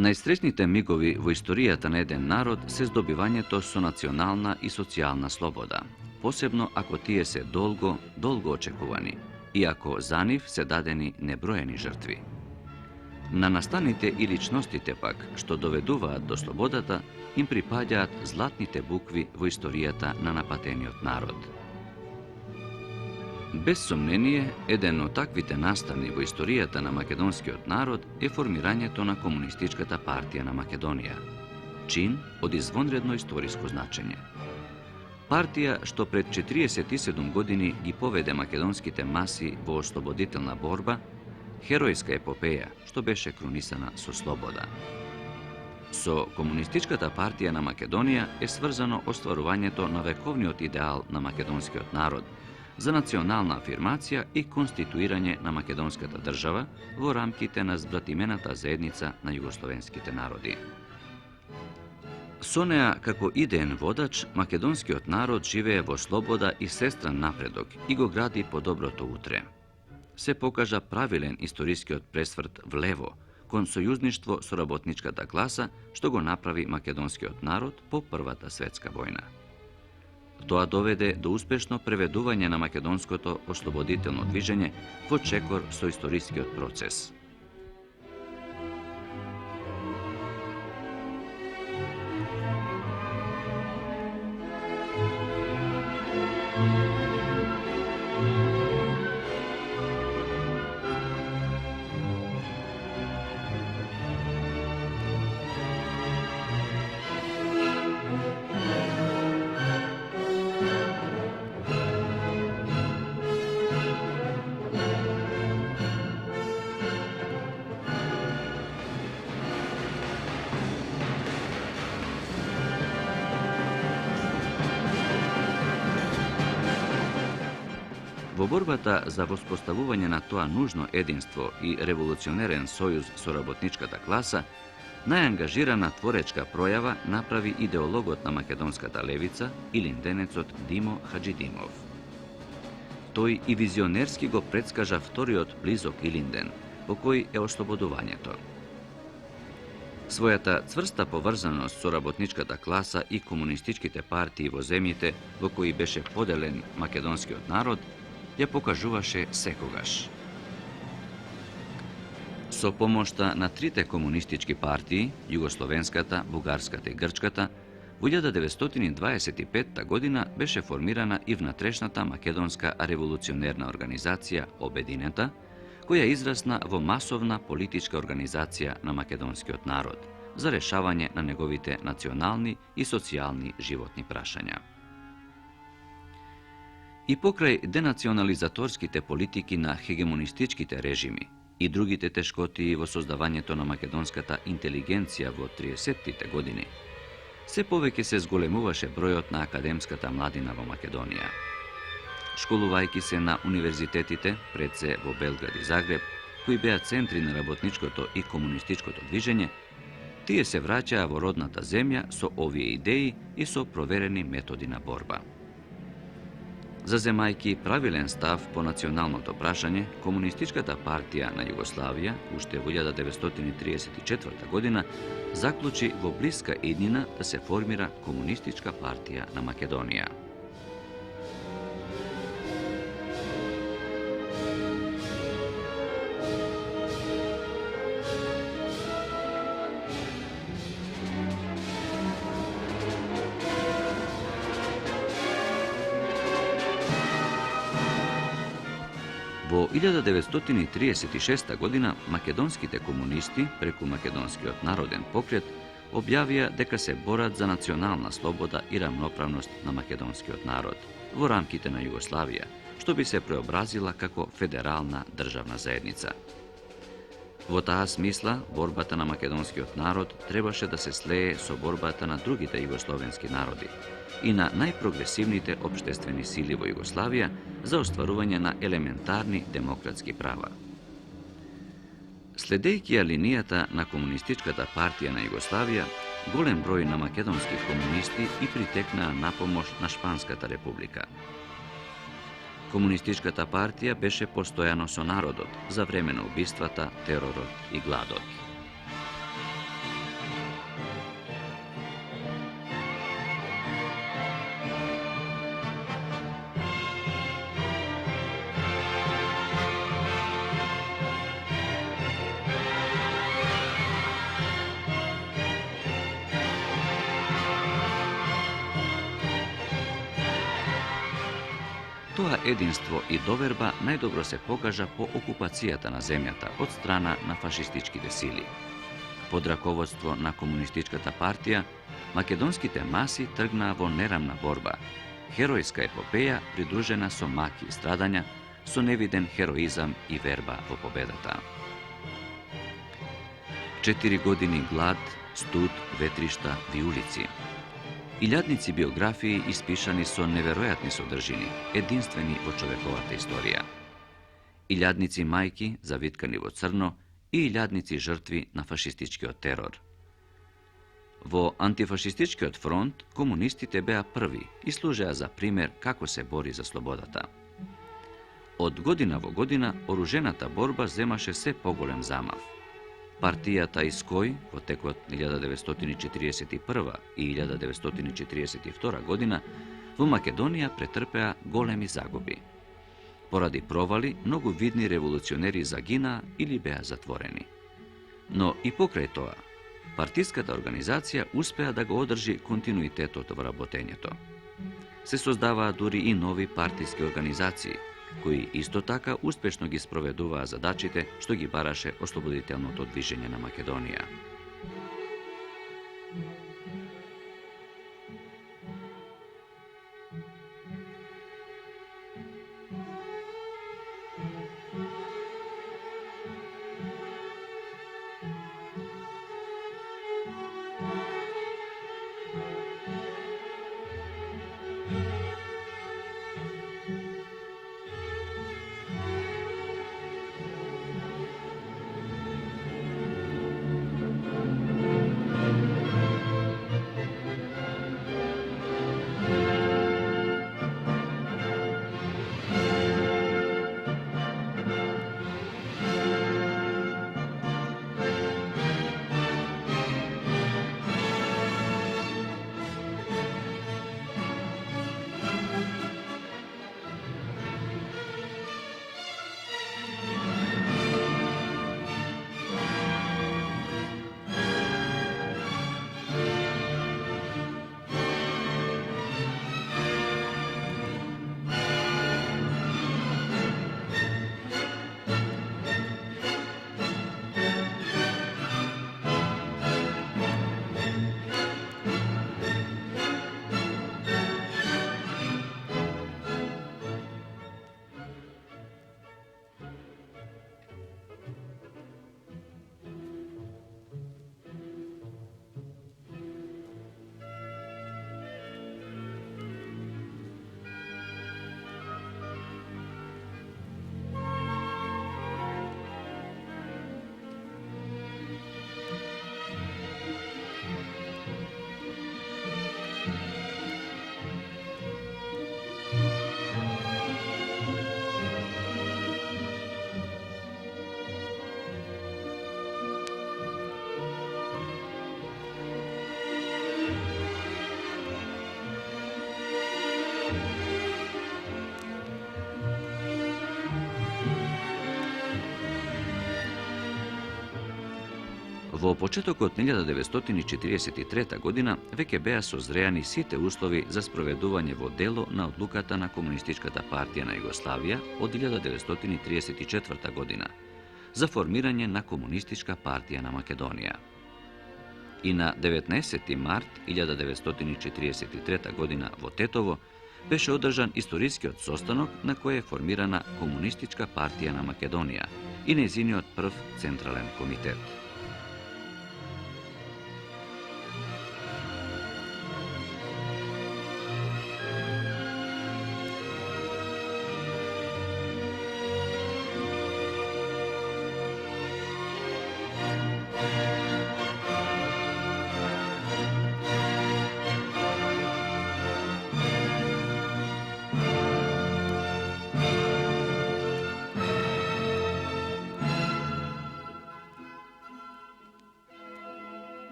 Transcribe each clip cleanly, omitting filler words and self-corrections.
Najsrećnite migovi во историјата на еден народ се здобивањето со национална и социјална слобода, посебно ако тие се долго очекувани, и ако за нив се дадени неброени жртви. На настаните и личностите пак, што доведуваат до слободата, им припаѓаат златните букви во историјата на напатениот народ. Без сомнение, еден од таквите настани во историјата на македонскиот народ е формирањето на Комунистичката партија на Македонија, чин од извонредно историско значење. Партија што пред 47 години ги поведе македонските маси во ослободителна борба, херојска епопеја што беше крунисана со слобода. Со Комунистичката партија на Македонија е сврзано остварувањето на вековниот идеал на македонскиот народ за национална афирмација и конституирање на македонската држава во рамките на збратимената заедница на југословенските народи. Со неа, како идеен водач, македонскиот народ живее во слобода и сестран напредок и го гради по доброто утре. Се покажа правилен историскиот пресврт влево, кон сојузништво со работничката класа, што го направи македонскиот народ по Првата светска војна. Тоа доведе до успешно преведување на македонското ослободително движење во чекор со историскиот процес. Во борбата за воспоставување на тоа нужно единство и револуционерен сојуз со работничката класа, најангажирана творечка пројава направи идеологот на македонската левица, илинденецот Димо Хаџидимов. Тој и визионерски го предскажа вториот близок Илинден, по кој е ослободувањето. Својата цврста поврзаност со работничката класа и комунистичките партии во земјите во кои беше поделен македонскиот народ, ја покажуваше секогаш. Со помошта на трите комунистички партии, југословенската, бугарската и грчката, во 1925 година беше формирана и внатрешната македонска револуционерна организација Обединета, која израсна во масовна политичка организација на македонскиот народ за решавање на неговите национални и социјални животни прашања. И покрај денационализаторските политики на хегемонистичките режими и другите тешкоти во создавањето на македонската интелигенција во 30-тите години, се повеќе се зголемуваше бројот на академската младина во Македонија. Школувајќи се на универзитетите, пред се во Белград и Загреб, кои беа центри на работничкото и комунистичкото движење, тие се враќаа во родната земја со овие идеи и со проверени методи на борба. Заземајќи правилен став по националното прашање, Комунистичката партија на Југославија, уште во 1934 година, заклучи во блиска иднина да се формира Комунистичка партија на Македонија. Во 1936 година македонските комунисти преку Македонскиот народен покрет објавија дека се борат за национална слобода и рамноправност на македонскиот народ во рамките на Југославија, што би се преобразила како федерална државна заедница. Во таа смисла, борбата на македонскиот народ требаше да се слее со борбата на другите југословенски народи и на најпрогресивните општествени сили во Југославија за остварување на елементарни демократски права. Следејќи ја линијата на Комунистичката партија на Југославија, голем број на македонски комунисти и притекнаа на помош на Шпанската република. Комунистичката партија беше постојано со народот за време на убиствата, теророт и гладот. Тоа единство и доверба најдобро се покажа по окупацијата на земјата од страна на фашистичките сили. Под раководство на Комунистичката партија, македонските маси тргнаа во нерамна борба, херојска епопеја придружена со маки и страдања, со невиден хероизам и верба во победата. 4 години глад, студ, ветришта, виулици. Илјадници биографии испишани со неверојатни содржини, единствени во човековата историја. Илјадници мајки завиткани во црно и илјадници жртви на фашистичкиот терор. Во антифашистичкиот фронт комунистите беа први и служеа за пример како се бори за слободата. Од година во година оружената борба земаше се поголем замав. Партијата ИСКОј во текот 1941 и 1942 година во Македонија претрпеа големи загуби. Поради провали, многу видни револуционери загинаа или беа затворени. Но и покрај тоа, партиската организација успеа да го одржи континуитетот во работењето. Се создаваа дури и нови партиски организации, кои исто така успешно ги спроведуваа задачите што ги бараше ослободителното движење на Македонија. Во почетокот на 1943 година веќе беа созреани сите услови за спроведување во дело на одлуката на Комунистичката партија на Југославија од 1934 година за формирање на Комунистичка партија на Македонија. И на 19. март 1943 година во Тетово беше одржан историскиот состанок на кој е формирана Комунистичка партија на Македонија и нејзиниот прв централен комитет.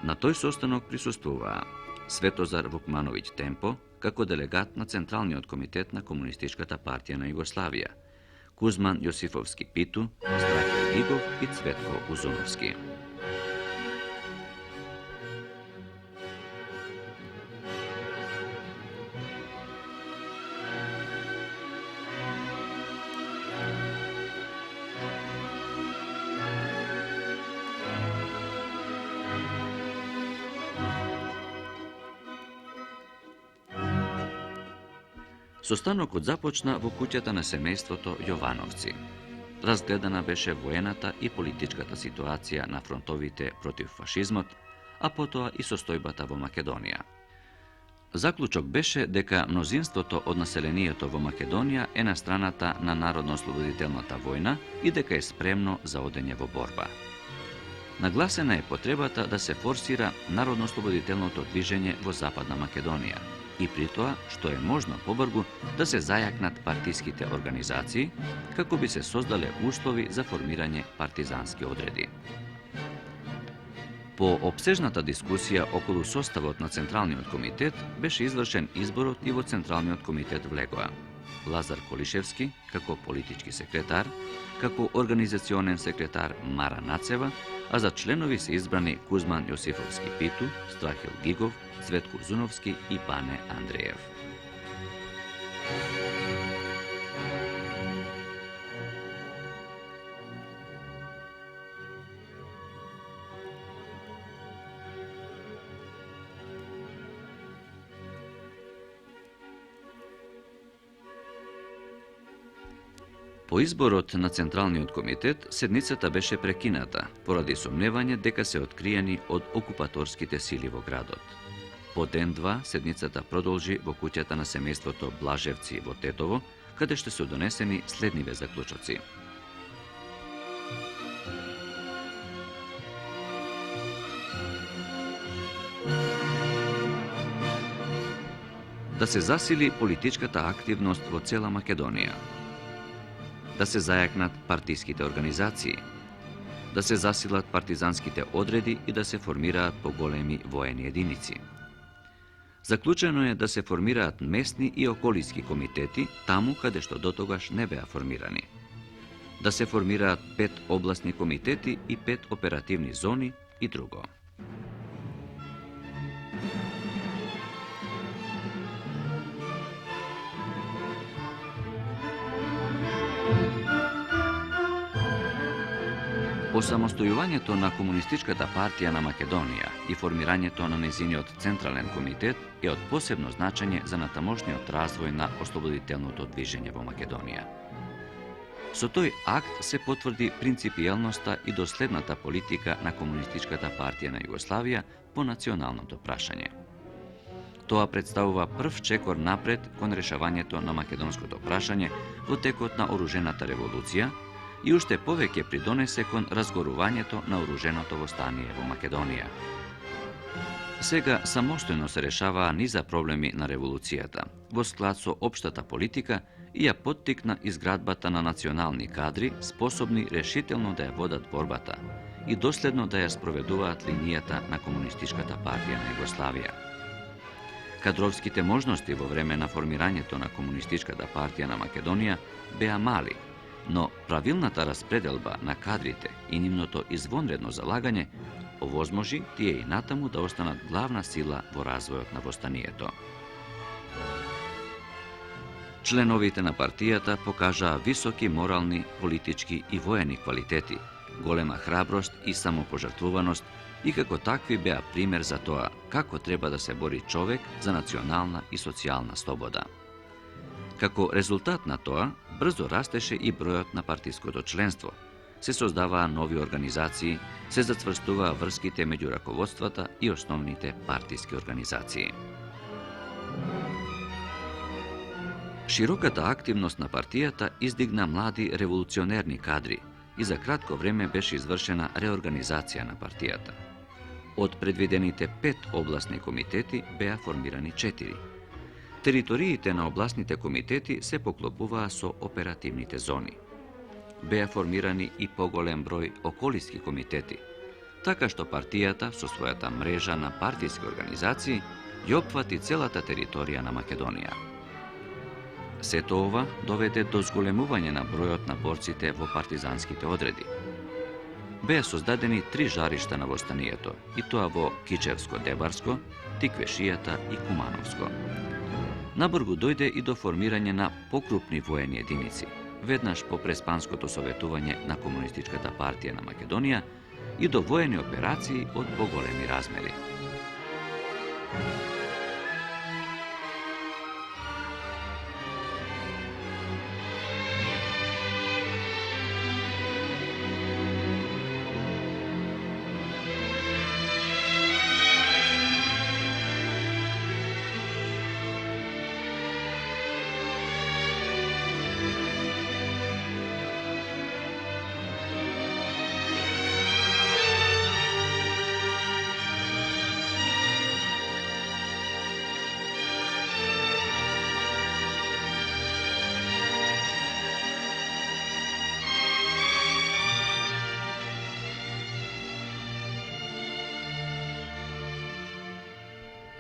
На тој состанок присуствуваа Светозар Вукмановиќ Темпо како делегат на Централниот комитет на Комунистичката партија на Југославија, Кузман Јосифовски Питу, Здравко Гигов и Цветко Узуновски. Состанокот започна во куќата на семејството Јовановци. Разгледана беше воената и политичката ситуација на фронтовите против фашизмот, а потоа и состојбата во Македонија. Заклучок беше дека мнозинството од населението во Македонија е на страната на Народно-ослободителната војна и дека е спремно за одење во борба. Нагласена е потребата да се форсира Народно-ослободителното движење во Западна Македонија и при тоа, што е можно побргу, да се зајакнат партиските организации, како би се создале услови за формирање партизански одреди. По обсежната дискусија околу составот на Централниот комитет беше извршен изборот и во Централниот комитет влегоа Лазар Колишевски како политички секретар, како организационен секретар Мара Нацева, а за членови се избрани Кузман Јосифовски Питу, Страхил Гигов, Цветко Узуновски и Бане Андреев. По изборот на Централниот комитет, седницата беше прекината, поради сомневање дека се откриени од окупаторските сили во градот. По ден-два, седницата продолжи во куќата на семејството Блажевци во Тетово, каде што се донесени следниве заклучоци. Да се засили политичката активност во цела Македонија. Да се зајакнат партиските организации, да се засилат партизанските одреди и да се формираат поголеми воени единици. Заклучено е да се формираат местни и околиски комитети таму каде што дотогаш не беа формирани. Да се формираат 5 областни комитети и 5 оперативни зони и друго. Осамостојувањето на Комунистичката партија на Македонија и формирањето на нејзиниот Централен комитет е од посебно значење за натамошниот развој на ослободителното движење во Македонија. Со тој акт се потврди принципијалноста и доследната политика на Комунистичката партија на Југославија по националното прашање. Тоа представува прв чекор напред кон решавањето на македонското прашање во текот на оружената револуција и уште повеќе придонесе кон разгорувањето на оруженото востание во Македонија. Сега самостојно се решаваа низа проблеми на револуцијата, во склад со општата политика и ја поттикна изградбата на национални кадри способни решително да ја водат борбата и доследно да ја спроведуваат линијата на Комунистичката партија на Југославија. Кадровските можности во време на формирањето на Комунистичката партија на Македонија беа мали, но правилната распределба на кадрите и нивното извонредно залагање овозможи тие и натаму да останат главна сила во развојот на востанието. Членовите на партијата покажаа високи морални, политички и воени квалитети, голема храброст и самопожртвуваност и како такви беа пример за тоа како треба да се бори човек за национална и социјална слобода. Како резултат на тоа, брзо растеше и бројот на партиското членство, се создаваа нови организации, се зацврстуваа врските меѓу раководствата и основните партиски организации. Широката активност на партијата издигна млади револуционерни кадри и за кратко време беше извршена реорганизација на партијата. Од предвидените 5 областни комитети беа формирани 4. Териториите на областните комитети се поклопуваа со оперативните зони. Беа формирани и поголем број околиски комитети, така што партијата со својата мрежа на партиски организации ја опфати целата територија на Македонија. Сето ова доведе до зголемување на бројот на борците во партизанските одреди, беа создадени 3 жаришта на востанието, и тоа во Кичевско-Дебарско, Тиквешијата и Кумановско. Набор го дојде и до формирање на покрупни воени единици, веднаш по преспанското советување на Комунистичката партија на Македонија и до воени операции од поголеми размери.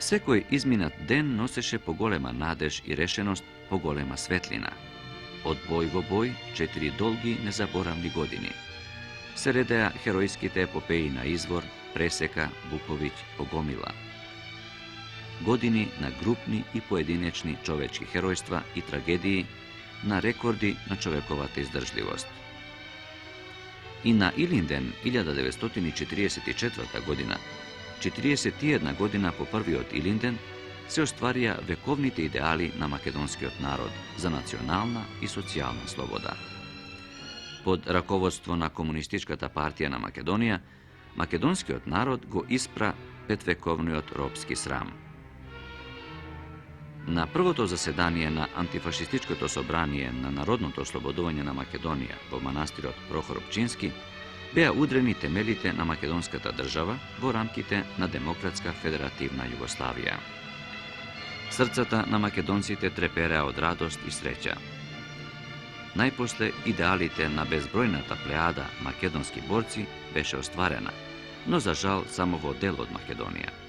Секој изминат ден носеше поголема надеж и решеност, поголема светлина. Од бој во бој, 4 долги незаборавни години. Се редеа херојските епопеи на Извор, Пресека, Буковиќ, Богомила. Години на групни и поединечни човечки херојства и трагедии, на рекорди на човековата издржливост. И на Илинден 1944 година, 41 година по првиот Илинден, се остварија вековните идеали на македонскиот народ за национална и социјална слобода. Под раководство на Комунистичката партија на Македонија, македонскиот народ го испра петвековниот робски срам. На првото заседание на антифашистичкото собрание на Народното ослободување на Македонија во манастирот Прохор Пчински беа удрени темелите на македонската држава во рамките на Демократска федеративна Југославија. Срцата на македонците трепереа од радост и среќа. Најпосле идеалите на безбројната плеада македонски борци беше остварена, но за жал само во дел од Македонија.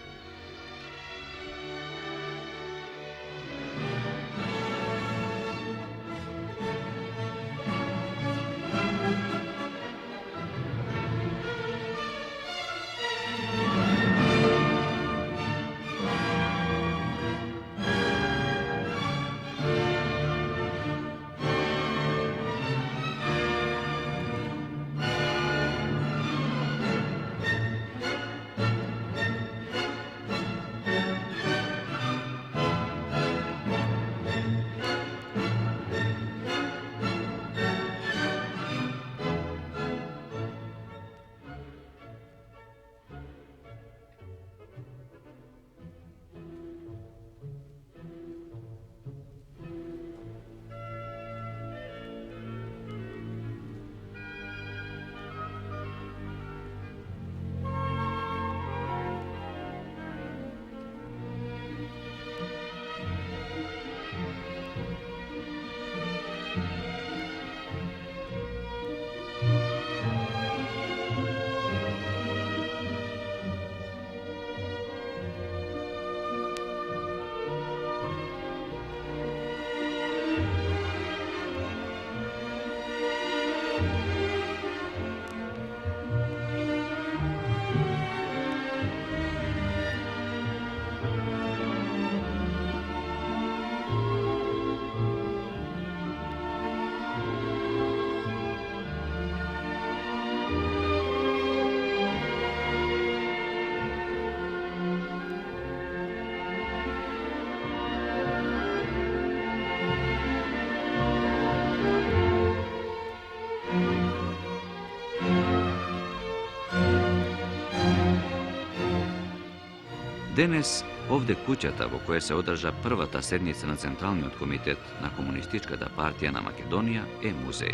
Денес, овде куќата во која се одржа првата седница на Централниот комитет на Комунистичката партија на Македонија е музеј.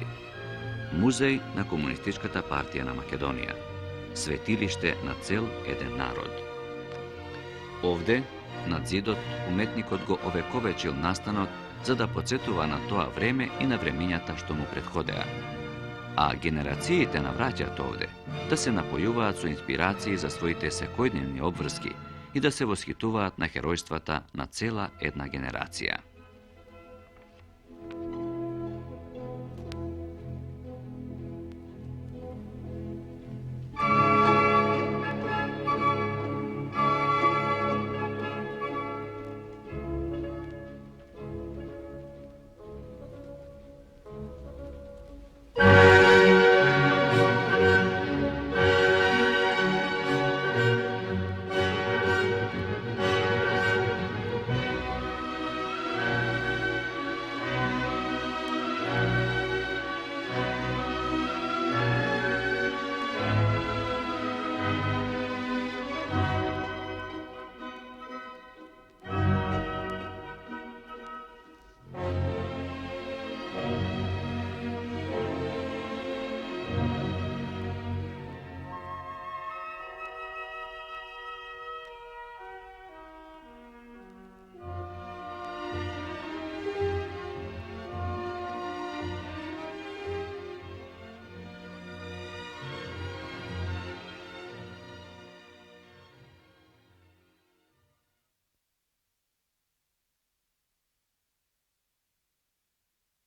Музеј на Комунистичката партија на Македонија. Светилиште на цел еден народ. Овде, над зидот, уметникот го овековечил настанот за да подсетува на тоа време и на времињата што му предходеа. А генерациите навраќаат овде да се напојуваат со инспирации за своите секојдневни обврски и да се восхитуваат на херојствата на цела една генерација.